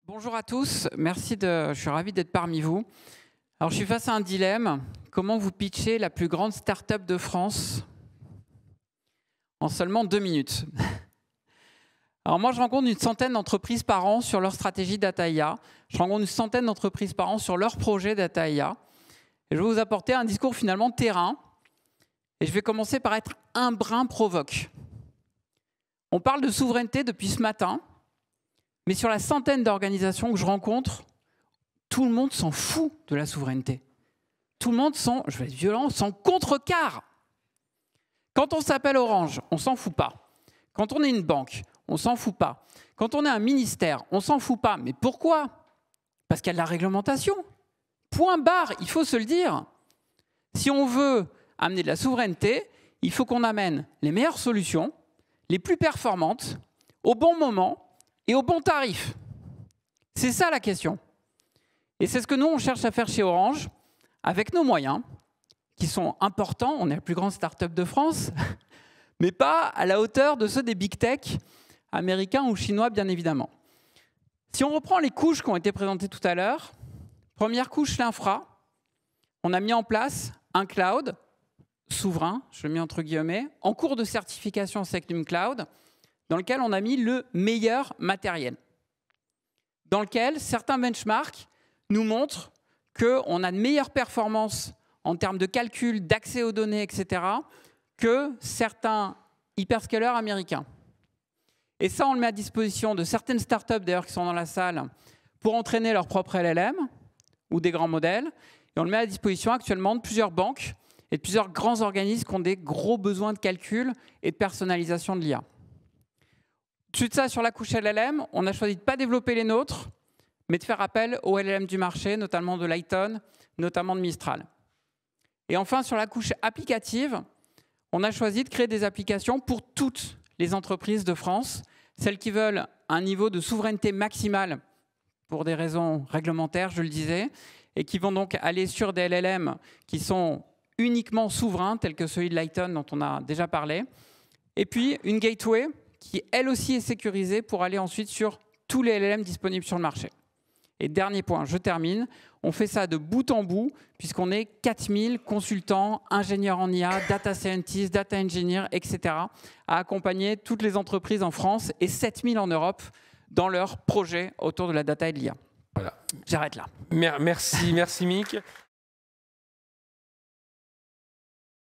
Bonjour à tous, je suis ravi d'être parmi vous. Alors je suis face à un dilemme. Comment vous pitchez la plus grande start-up de France en seulement 2 minutes? Alors moi je rencontre une centaine d'entreprises par an sur leur stratégie Data IA. Je rencontre une centaine d'entreprises par an sur leur projet Data IA. Et je vais vous apporter un discours finalement terrain. Et je vais commencer par être un brin provoque. On parle de souveraineté depuis ce matin. Mais sur la centaine d'organisations que je rencontre, tout le monde s'en fout de la souveraineté. Tout le monde je vais être violent, s'en contrecarre. Quand on s'appelle Orange, on s'en fout pas. Quand on est une banque, on s'en fout pas. Quand on est un ministère, on s'en fout pas. Mais pourquoi? Parce qu'il y a de la réglementation. Point barre, il faut se le dire. Si on veut amener de la souveraineté, il faut qu'on amène les meilleures solutions, les plus performantes, au bon moment, et au bon tarif. C'est ça la question. Et c'est ce que nous, on cherche à faire chez Orange, avec nos moyens, qui sont importants. On est la plus grande start-up de France, mais pas à la hauteur de ceux des big tech, américains ou chinois, bien évidemment. Si on reprend les couches qui ont été présentées tout à l'heure, première couche, l'infra. On a mis en place un cloud souverain, je le mets entre guillemets, en cours de certification Secnum Cloud, dans lequel on a mis le meilleur matériel, dans lequel certains benchmarks nous montrent qu'on a de meilleures performances en termes de calcul, d'accès aux données, etc., que certains hyperscalers américains. Et ça, on le met à disposition de certaines startups, d'ailleurs, qui sont dans la salle, pour entraîner leur propre LLM ou des grands modèles. Et on le met à disposition actuellement de plusieurs banques et de plusieurs grands organismes qui ont des gros besoins de calcul et de personnalisation de l'IA. Ensuite de ça, sur la couche LLM, on a choisi de ne pas développer les nôtres, mais de faire appel aux LLM du marché, notamment de Lighton, notamment de Mistral. Et enfin, sur la couche applicative, on a choisi de créer des applications pour toutes les entreprises de France, celles qui veulent un niveau de souveraineté maximale pour des raisons réglementaires, je le disais, et qui vont donc aller sur des LLM qui sont uniquement souverains, tels que celui de Lighton dont on a déjà parlé, et puis une gateway qui, elle aussi, est sécurisée pour aller ensuite sur tous les LLM disponibles sur le marché. Et dernier point, je termine, on fait ça de bout en bout, puisqu'on est 4000 consultants, ingénieurs en IA, data scientists, data engineers, etc., à accompagner toutes les entreprises en France et 7000 en Europe dans leurs projets autour de la data et de l'IA. Voilà. J'arrête là. Merci Mick.